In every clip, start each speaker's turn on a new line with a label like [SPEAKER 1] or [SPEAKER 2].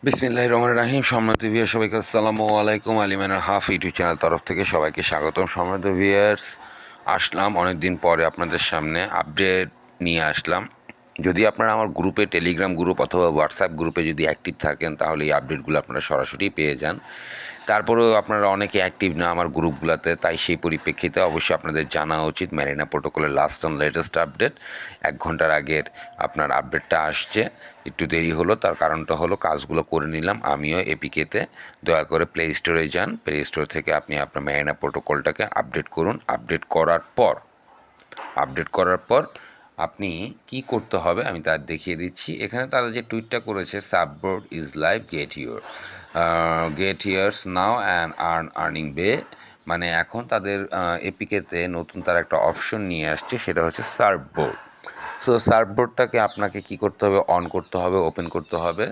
[SPEAKER 1] বিসমিল্লাহির রহমানির রহিম। সম্মানিত ভিউয়ার সবাইকে আসসালামু আলাইকুম। আলিমানের হাফ ইউটিউব চ্যানেল তরফ থেকে সবাইকে স্বাগতম। সম্মানিত ভিউয়ার্স, আসলাম অনেক দিন পরে আপনাদের সামনে আপডেট নিয়ে আসলাম। যদি আপনারা আমার গ্রুপে, টেলিগ্রাম গ্রুপ অথবা হোয়াটসঅ্যাপ গ্রুপে যদি অ্যাক্টিভ থাকেন, তাহলে এই আপডেটগুলো আপনারা সরাসরি পেয়ে যান। তারপরেও আপনারা অনেকে অ্যাক্টিভ না আমার গ্রুপগুলোতে, তাই সেই পরিপ্রেক্ষিতে অবশ্যই আপনাদের জানা উচিত মেরিনা প্রোটোকলের লাস্ট অন লেটেস্ট আপডেট 1 ঘন্টার আগের আপনার আপডেটটা আসছে। একটু দেরি হলো, তার কারণটা হলো কাজগুলো করে নিলাম আমিও এপিকেতে। দয়া করে প্লে স্টোরে যান, প্লে স্টোর থেকে আপনি আপনার মেরিনা প্রোটোকলটাকে আপডেট করুন। আপডেট করার পর আপনি কি করতে হবে আমি তার দেখিয়ে দিচ্ছি। এখানে তারা যে টুইটটা করেছে, surfboard is live, get yours now and earning bay, মানে এখন তাদের এপিকেতে নতুন তারা একটা অপশন নিয়ে আসছে, সেটা হচ্ছে সার্ফবোর্ড। সো সার্ফবোর্ডটাকে আপনাকে কি করতে হবে, অন করতে হবে, ওপেন করতে হবে।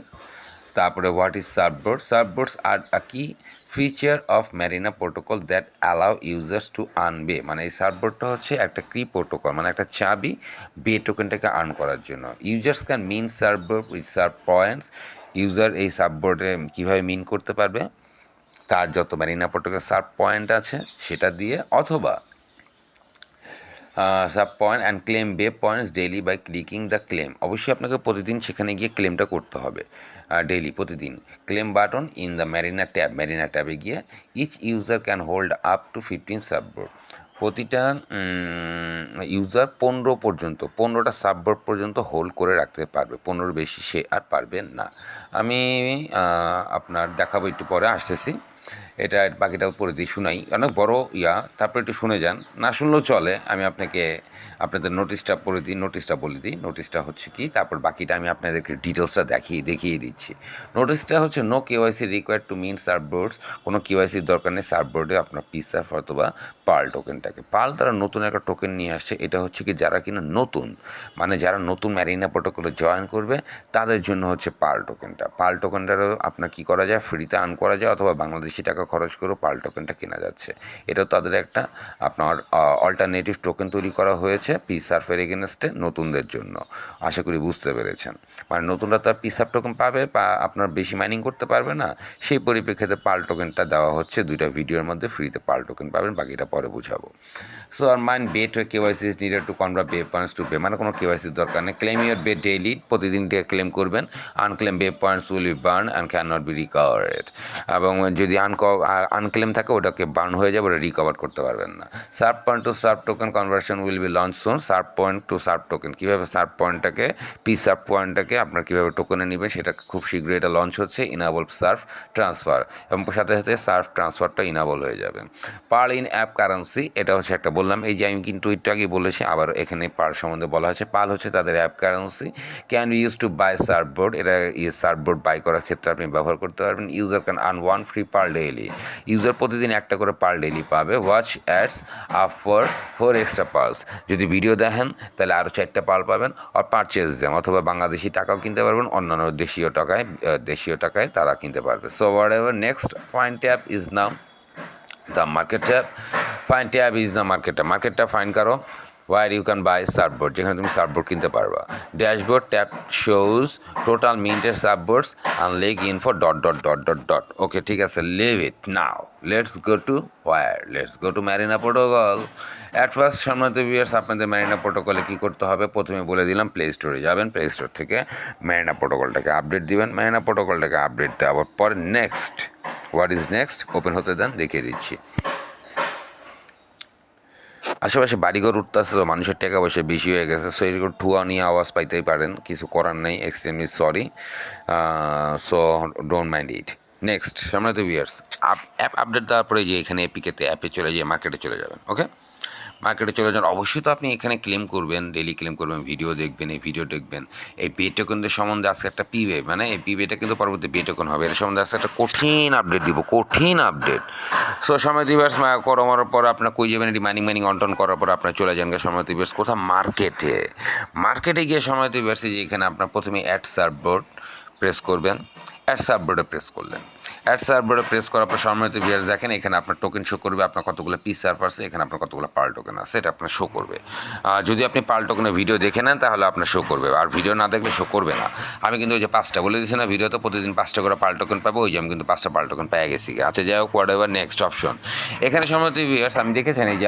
[SPEAKER 1] তারপরে হোয়াট ইজ সার্ফবোর্ড? সার্ফবোর্ডস আর আ কি feature of Marina protocol that allow users to earn বে, মানে এই সার্ফবোর্ডটা হচ্ছে একটা কি প্রোটোকল, মানে একটা চাবি বে টোকেনটাকে আর্ন করার জন্য। Users can mint surfboard with surf points. User এই সার্ফবোর্ডে কীভাবে মিন করতে পারবে, তার যত মেরিনা প্রোটোকল সার্ফ পয়েন্ট আছে সেটা দিয়ে, অথবা sub point and claim bay points daily by clicking the claim. অবশ্যই আপনাকে প্রতিদিন সেখানে গিয়ে ক্লেমটা করতে হবে, ডেইলি প্রতিদিন। Claim button in the marina ট্যাবে গিয়ে each user can hold up to 15 surfboard. প্রতিটা ইউজার 15টা সাববোর্ড পর্যন্ত হোল্ড করে রাখতে পারবে, 15 বেশি সে আর পারবে না। আমি আপনার দেখাবো, একটু পরে আসতেছি। এটা বাকিটাও পড়ে দিই, শোনাই, অনেক বড় তারপর একটু শুনে যান, না শুনলেও চলে। আমি আপনাদের নোটিশটা পড়ে দিই, নোটিশটা বলে দিই। নোটিশটা হচ্ছে কি, তারপর বাকিটা আমি আপনাদেরকে ডিটেলসটা দেখিয়ে দিচ্ছি। নোটিশটা হচ্ছে নো কেওয়াইসি রিকোয়ার্ড টু মিন সার্ফবোর্ডস। কোনো কেওয়াইসির দরকার নেই সার্ফবোর্ডে আপনার পিসার্ফ অথবা পার্ল টোকেনটাকে। পার্ল তারা নতুন একটা টোকেন নিয়ে আসছে। এটা হচ্ছে কি, যারা কিনা নতুন, মানে যারা নতুন মেরিনা প্রোটোকলে জয়েন করবে তাদের জন্য হচ্ছে পার্ল টোকেনটা। পার্ল টোকেনটারও আপনার কী করা যায়, ফ্রিতে আর্ন করা যায়, অথবা বাংলাদেশি টাকা খরচ করেও পার্ল টোকেনটা কেনা যাচ্ছে। এটাও তাদের একটা আপনার অল্টারনেটিভ টোকেন তৈরি করা হয়েছে পিসার্ফের এগেনস্টে নতুনদের জন্য। আশা করি বুঝতে পেরেছেন। মানে নতুনরা তো আর পিসার্ফ টোকেন পাবে বা আপনার বেশি মাইনিং করতে পারবে না, সেই পরিপ্রেক্ষিতে পার্ল টোকেনটা দেওয়া হচ্ছে। 2টা ভিডিওর মধ্যে ফ্রিতে পার্ল টোকেন পাবেন, বাকিটা পরে বুঝাবো। So remind bet KYC is needed to convert bay points to bay, মানে কোনো কেওয়াইসির দরকার নেই। ক্লেম ইউর বে ডেইলি, প্রতিদিন ক্লেম করবেন। Unclaim bay points will be burn and can not be recovered, এবং যদি আনক্লেম থাকে ওটাকে বার্ন হয়ে যাবে, ওটা রিকভার করতে পারবেন না। Surf point to surf token conversion will be launch soon. Surf point to surf token, কীভাবে সার্ফ পয়েন্টটাকে সার্ফ পয়েন্টটাকে আপনার কীভাবে টোকেনে নেবেন, সেটা খুব শীঘ্রই এটা লঞ্চ হচ্ছে। ইনাবল সার্ফ ট্রান্সফার, এবং সাথে সাথে সার্ফ ট্রান্সফারটা ইনাবল হয়ে যাবে। পার্ল ইন অ্যাপ কারেন্সি, এটা হচ্ছে একটা বললাম, এই যে আমি কিন্তু একটু আগে বলেছি, আবার এখানে পার্ল সম্বন্ধে বলা হচ্ছে। পার্ল হচ্ছে তাদের app currency, can be use to buy surfboard. এটা সার্ফবোর্ড বাই করার ক্ষেত্রে আপনি ব্যবহার করতে পারবেন। User can earn 1 free pearl daily, user প্রতিদিন একটা করে পার ডেইলি পাবে। Watch ads up for 4 extra pearls, যদি ভিডিও দেখেন তাহলে আরও 4টা পার্ল পাবেন। আর পারচেজ দেম, অথবা বাংলাদেশি টাকাও কিনতে পারবেন, অন্যান্য দেশীয় টাকায় তারা কিনতে পারবে। So whatever next fine tab is now the market tab. Fine tab is the মার্কেটটা ফাইন করো, where you can buy surfboard, যেখানে তুমি সার্ফবোর্ড কিনতে পারবা। Dashboard tab shows total minted surfboards and leg in for dot. Okay, ঠিক আছে, leave it now. Let's go to Marina protocol. At first সম্মানিত viewers, আপনাদের মেরিনা প্রোটোকলে কী করতে হবে প্রথমে বলে দিলাম। প্লে স্টোরে যাবেন, প্লে স্টোর থেকে মেরিনা প্রোটোকলটাকে আপডেট দিবেন। মেরিনা প্রোটোকলটাকে আপডেট দেওয়ার পরে next, what is next, open হতে দেন, দেখিয়ে দিচ্ছি। আশেপাশে বাড়িঘর উঠতেছে, তো মানুষের টাকা পয়সা বেশি হয়ে গেছে, সো এরকম ঠুয়া নিয়ে আওয়াজ পাইতেই পারেন, কিছু করার নেই, extremely sorry. So don't mind it. Next সম্মানিত ভিউয়ার্স, অ্যাপ আপডেট দেওয়ার পরে যে এখানে অ্যাপে চলে যেয়ে মার্কেটে চলে যাবেন। ওকে, মার্কেটে চলে যান। অবশ্যই তো আপনি এখানে ক্লেম করবেন, ডেইলি ক্লেম করবেন, ভিডিও দেখবেন, এই পে টোকেনদের সম্বন্ধে আজকে একটা পিবে, মানে এই পিবেটা কিন্তু পরবর্তী পে টোকেন হবে, এর সম্বন্ধে আজকে একটা কঠিন আপডেট দিব, কঠিন আপডেট। সো সময় দিবস করার পর আপনার কই যাবেন, এটি মাইনিং অন্টন করার পর আপনার চলে যান সময় দিবস কোথাও মার্কেটে গিয়ে সময় দিবস যে এখানে আপনার প্রথমে অ্যাড সার্ফবোর্ড প্রেস করবেন। অ্যাড সার্ফবোর্ডে প্রেস করলেন, অ্যাড সার্ভারে প্রেস করার পর সম্মানিত ভিউয়ার্স দেখেন এখানে আপনার টোকেন শো করবে, আপনার কতগুলো পিস সার্ভ আছে, এখানে আপনার কতগুলো পার্ল টোকেন আছে, এটা আপনার শো করবে। যদি আপনি পার্ল টোকেনের ভিডিও দেখে নেন তাহলে আপনার শো করবে, আর ভিডিও না দেখলে শো করবে না। আমি কিন্তু ওই যে 5টা বলে দিয়েছি না ভিডিওতে, প্রতিদিন 5টা করে পার্ল টোকেন পাবো, ওই যে আমি কিন্তু 5টা পার্ল টোকেন পেয়ে গেছি। আচ্ছা যাই হোক, হোয়াট এভার, নেক্সট অপশন। এখানে সম্মানিত ভিউয়ার্স আমি দেখেছেন এই যে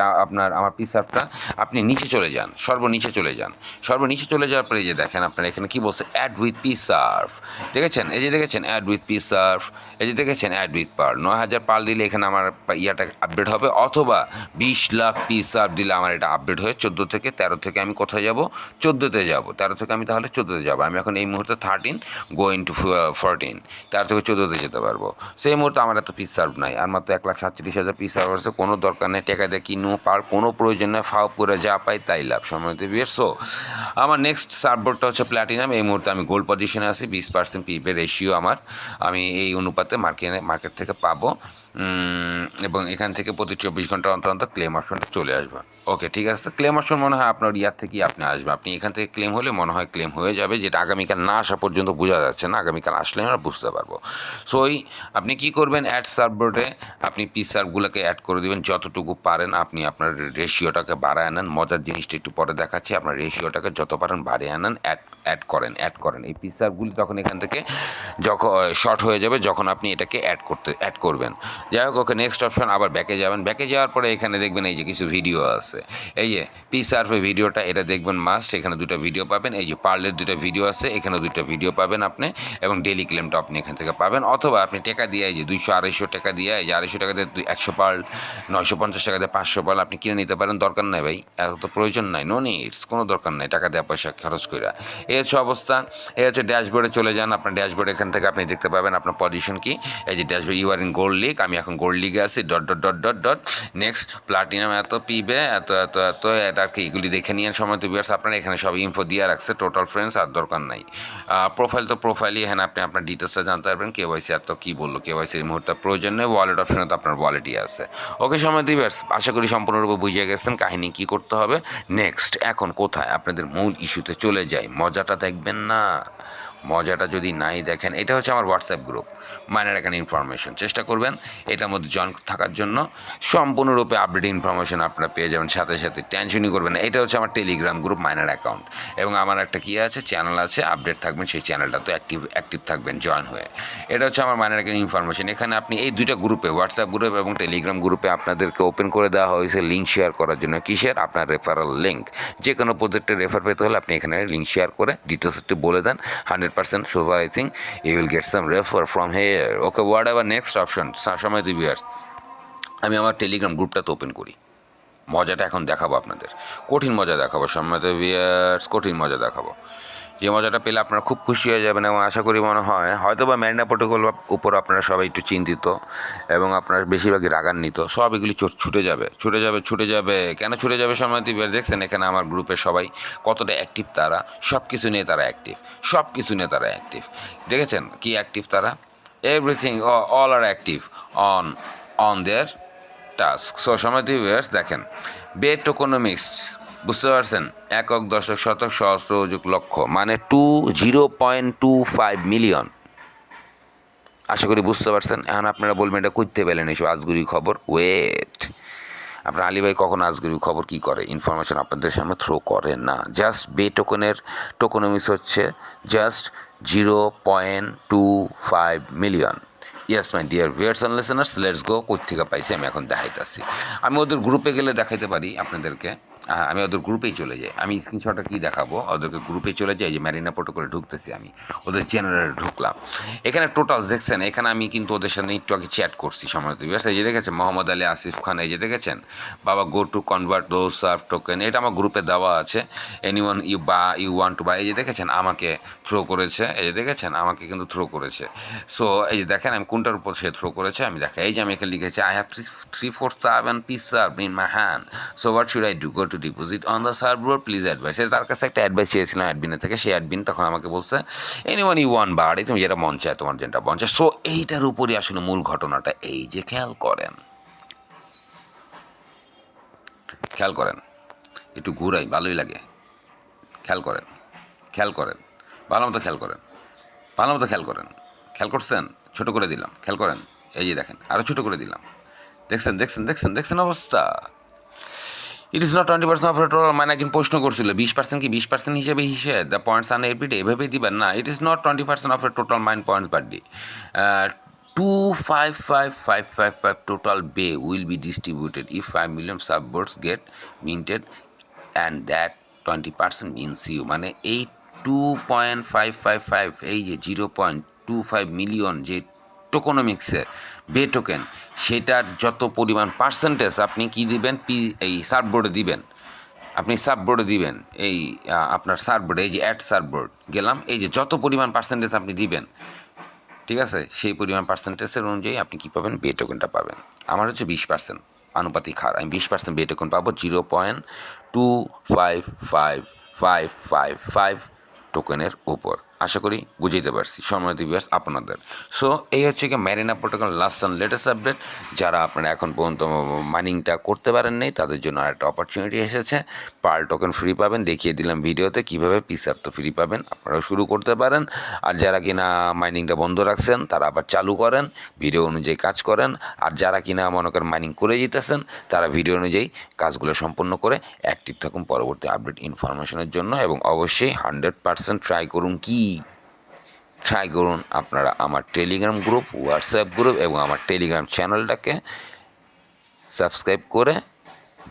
[SPEAKER 1] আমার পিস সার্ভটা, আপনি নিচে চলে যান, সর্বনিচে চলে যান। সর্বনিচে চলে যাওয়ার পরে এই যে দেখেন আপনার এখানে কি বলছে, অ্যাড উইথ পিস সার্ভ, দেখেছেন এই যে দেখেছেন অ্যাড উইথ পিস সার্ভ, এই যে দেখেছেন অ্যাড উইথ পার্ল। 9,000 পার্ল দিলে এখানে আমার ইয়াটা আপডেট হবে, অথবা 20 লাখ পিস সার্ভ দিলে আমার এটা আপডেট হয়ে 14 থেকে 13 থেকে আমি কোথায় যাব, 14তে যাব, 13 থেকে আমি তাহলে 14তে যাব। আমি এখন এই মুহূর্তে 13 গোয়িং টু 14, 13 থেকে 14তে যেতে পারবো। সেই মুহূর্তে আমার এত পিস সার্ভ নাই, আর মাত্র 1,47,000 পিস সার্ভ আছে, কোনো দরকার নেই টেকা দিয়ে কিনো পার, কোনো প্রয়োজন নেই, ফাও করে যা পাই তাই লাভ সময়তে বিয়ের। সো আমার নেক্সট সার্ভারটা হচ্ছে প্ল্যাটিনাম, এই মুহূর্তে আমি গোল্ড পজিশনে আছি, 20% পিপে রেশিও আমার, আমি এই অনুপাতে মার্কেট থেকে পাবো, এবং এখান থেকে প্রতি 24 ঘন্টা অন্তর অন্তর ক্লেম অপশনটা চলে আসবে। ওকে ঠিক আছে, ক্লেম অপশন মনে হয় আপনার ইয়ার থেকেই আপনি আসবে, আপনি এখান থেকে ক্লেম হলে মনে হয় ক্লেম হয়ে যাবে, যেটা আগামীকাল না আসা পর্যন্ত বোঝা যাচ্ছে না, আগামীকাল আসলে আমরা বুঝতে পারবো। সো আপনি কী করবেন, অ্যাড সার্ভারে আপনি পি সার্ভগুলোকে অ্যাড করে দেবেন যতটুকু পারেন, আপনি আপনার রেশিওটাকে বাড়ায় আনেন। মজার জিনিসটা একটু পরে দেখাচ্ছি, আপনার রেশিওটাকে যত পারেন বাড়িয়ে আনেন, অ্যাড করেন এই পি সার্ভগুলি, তখন এখান থেকে যখন শর্ট হয়ে যাবে যখন আপনি এটাকে অ্যাড করবেন। যাই হোক, ওকে নেক্সট অপশন, আবার ব্যাকে যাবেন, ব্যাকে যাওয়ার পরে এখানে দেখবেন এই যে কিছু ভিডিও আছে, এই যে পি সার্ভের ভিডিওটা, এটা দেখবেন মাস্ট, এখানে 2টা ভিডিও পাবেন, এই যে পার্লের 2টা ভিডিও আছে, এখানে 2টা ভিডিও পাবেন আপনি, এবং ডেলি ক্লেমটা আপনি এখান থেকে পাবেন, অথবা আপনি টাকা দিয়ে এই যে 200-250 টাকা দিয়ে, এই যে 250 টাকা দিয়ে 100 পার্ল, 950 টাকা দিয়ে 500 পার্ল আপনি কিনে নিতে পারেন। দরকার নাই ভাই, এত তো প্রয়োজন নাই, নো নিডস, কোনো দরকার নাই টাকা দেওয়া পয়সা খরচ করে। এই হচ্ছে অবস্থা। এই হচ্ছে ড্যাশবোর্ডে চলে যান, আপনার ড্যাশবোর্ড এখান থেকে আপনি দেখতে পাবেন আপনার পজিশন কি, এই যে dashboard, you are in gold league, আমি এখন গোল্ড লিগে আছি, ডট নেক্সট প্লাটিনাম এত পিবে এত এটা আর কি, এগুলি দেখে নিয়ে সময় তো বিয়ার্স আপনারা এখানে সব ইনফো দিয়ে রাখছে, টোটাল ফ্রেন্ডস আর দরকার নাই। প্রোফাইল তো প্রোফাইলই, এখানে আপনি আপনার ডিটেলসটা জানতে পারবেন। কেওয়াইসি আর তো কী বললো, কেওয়াইসি এই মুহূর্তে প্রয়োজন নেই, ওয়ালেট অপশনে তো আপনার ওয়ালেটই আছে। ওকে সময় বিয়ার্স, আশা করি সম্পূর্ণরূপে বুঝিয়ে গেছেন কাহিনী কী করতে হবে। নেক্সট এখন কোথায়, আপনাদের মূল ইস্যুতে চলে যাই, মজাটা দেখবেন না, মজাটা যদি নাই দেখেন, এটা হচ্ছে আমার WhatsApp group minor account information, চেষ্টা করবেন এটার মধ্যে জয়েন থাকার জন্য, সম্পূর্ণরূপে আপডেট ইনফরমেশন আপনারা পেয়ে যাবেন, সাথে সাথে টেনশনই করবেন না। এটা হচ্ছে আমার টেলিগ্রাম গ্রুপ মাইনার অ্যাকাউন্ট, এবং আমার একটা কী আছে, চ্যানেল আছে, আপডেট থাকবেন সেই চ্যানেলটা তো অ্যাক্টিভ থাকবেন জয়েন হয়ে। এটা হচ্ছে আমার মাইনার অ্যাকাউন্ট ইনফরমেশন, এখানে আপনি এই 2টা গ্রুপে, হোয়াটসঅ্যাপ গ্রুপ এবং টেলিগ্রাম গ্রুপে আপনাদেরকে ওপেন করে দেওয়া হয়েছে লিঙ্ক শেয়ার করার জন্য। কিসের, আপনার রেফারেল লিঙ্ক, যে কোনো প্রজেক্টে রেফার পেতে হলে আপনি এখানে লিঙ্ক শেয়ার করে ডিটেলস একটু বলে দেন, 100% super, I think you will get some refer from here. Okay, whatever next option. সময় ভিউয়ার্স, আমি আমার টেলিগ্রাম গ্রুপটাতে ওপেন করি, মজাটা এখন দেখাবো আপনাদের, কঠিন মজা দেখাবো সম্মানিত ভিউয়ার্স, কঠিন মজা দেখাবো, যে মজাটা পেলে আপনারা খুব খুশি হয়ে যাবেন, এবং আশা করি মনে হয় হয়তো বা ম্যারিনা প্রোটোকল উপর আপনারা সবাই একটু চিন্তিত, এবং আপনার বেশিরভাগই রাগান্বিত, সব এগুলি ছুটে যাবে। কেন ছুটে যাবে সম্মানিত ভিউয়ার্স, দেখছেন এখানে আমার গ্রুপে সবাই কতটা অ্যাক্টিভ, তারা সব কিছু নিয়ে তারা অ্যাক্টিভ, দেখেছেন কি অ্যাক্টিভ তারা, everything all are active on their task. So সম্মানিত ভিউয়ার্স দেখেন, বেট টোকোনমিক্স, বুঝতে পারছেন, একক, দশক, শতক, সহস্র, অযুগ, লক্ষ, মানে 0.25 মিলিয়ন। আশা করি বুঝতে পারছেন। এখন আপনারা বলবেন এটা করতে পেলেন এইসব আজগুবি খবর, ওয়েট, আপনার আলী ভাই কখন আজগুবি খবর কী করে, ইনফরমেশন আপনাদের সামনে থ্রো করে না, জাস্ট বে টোকোনমিক্স হচ্ছে just 0.25 million. Yes my dear viewers and listeners, let's go, কোত্থেকে পাইছি আমি এখন দেখাইতেছি। আমি ওদের গ্রুপে গেলে দেখাইতে পারি আপনাদেরকে, আমি ওদের গ্রুপেই চলে যাই, আমি স্ক্রিনশটটা কী দেখাবো, ওদেরকে গ্রুপে চলে যাই, যে ম্যারিনা প্রোটোকলে ঢুকতেছি, আমি ওদের জেনারেলে ঢুকলাম, এখানে টোটাল দেখছেন, এখানে আমি কিন্তু ওদের সাথে একটু আগে চ্যাট করছি সম্মানিত ভিউয়ার্স, এই যে দেখেছেন মোহাম্মদ আলী আসিফ খান, এই যে দেখেছেন বাবা, go to convert those surf token, এটা আমার গ্রুপে দেওয়া আছে, anyone you want to buy, এই যে দেখেছেন আমাকে থ্রো করেছে, এই যে দেখেছেন আমাকে কিন্তু থ্রো করেছে। সো এই যে দেখেন আমি কোনটার উপর সে থ্রো করেছে, আমি দেখেন এই যে আমি এখানে লিখেছি, I have 347 piece serve in my hand, so what should I do, go to deposit on the server please advice. তার কাছে একটা অ্যাডভাইস চেয়েছিলাম অ্যাডমিনের থেকে, সেই অ্যাডমিন তখন আমাকে বলছে এনিওয়ান ইউ ওয়ান বাড়ি, তুমি যেটা মন চায়, তোমার যেটা মন চায়। সো এইটার উপরই আসলে মূল ঘটনাটা, এই যে খেয়াল করেন একটু ঘুরাই, ভালোই লাগে, খেয়াল করেন, ভালো মতো খেয়াল করেন। খেয়াল করছেন? ছোটো করে দিলাম, খেয়াল করেন, এই যে দেখেন আরও ছোটো করে দিলাম, দেখছেন দেখছেন দেখছেন দেখছেন অবস্থা। It is not 20% of total, মানে একজন প্রশ্ন করছিল 20% কি 20% হিসেবে দ্য পয়েন্টস আন এভরিডে এভাবেই দিবেন না। It is not 20% of A total mind points per day. 255,555 total bay will be distributed if 5 million subboards get minted, and that 20% means you, মানে এই 2.555 এই যে 0.25 মিলিয়ন যে টোকোনমিক্সে বে টোকেন, সেটার যত পরিমাণ পার্সেন্টেজ আপনি কি দিবেন, এই সার্ফবোর্ডে দিবেন, আপনি সার্ফবোর্ডে দিবেন, এই আপনার সার্ফবোর্ডে, এই যে অ্যাড সার্ফবোর্ড গেলাম, এই যে যত পরিমাণ পার্সেন্টেজ আপনি দিবেন, ঠিক আছে, সেই পরিমাণ পার্সেন্টেজের অনুযায়ী আপনি কী পাবেন, বে টোকেনটা পাবেন। আমার হচ্ছে 20% আনুপাতিক হার, আমি 20% বে টোকেন পাবো 0.25555 টোকেনের উপর। আশা করি বুঝাইতে পারছি সম্মানিত ভিউয়ার্স আপনাদের। সো এই হচ্ছে কি Marina protocol last and latest update. যারা আপনারা এখন পর্যন্ত মাইনিংটা করতে পারেন নাই তাদের জন্য আরেকটা অপরচুনিটি এসেছে, পার্ল টোকেন ফ্রি পাবেন, দেখিয়ে দিলাম ভিডিওতে কীভাবে পিসআপ তো ফ্রি পাবেন, আপনারাও শুরু করতে পারেন। আর যারা কিনা মাইনিংটা বন্ধ রাখছেন তারা আবার চালু করেন, ভিডিও অনুযায়ী কাজ করেন। আর যারা কিনা মনে করেন মাইনিং করে যেতেছেন তারা ভিডিও অনুযায়ী কাজগুলো সম্পন্ন করে অ্যাক্টিভ থাকুন পরবর্তী আপডেট ইনফরমেশনের জন্য। এবং অবশ্যই 100% ট্রাই করুন, ট্রাই করুন আপনারা আমার টেলিগ্রাম গ্রুপ, হোয়াটসঅ্যাপ গ্রুপ এবং আমার টেলিগ্রাম চ্যানেলটাকে সাবস্ক্রাইব করে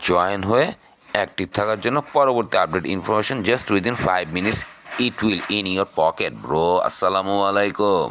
[SPEAKER 1] জয়েন হয়ে অ্যাক্টিভ থাকার জন্য। পরবর্তী update information just within 5 minutes it will in your pocket bro. আসসালামু আলাইকুম।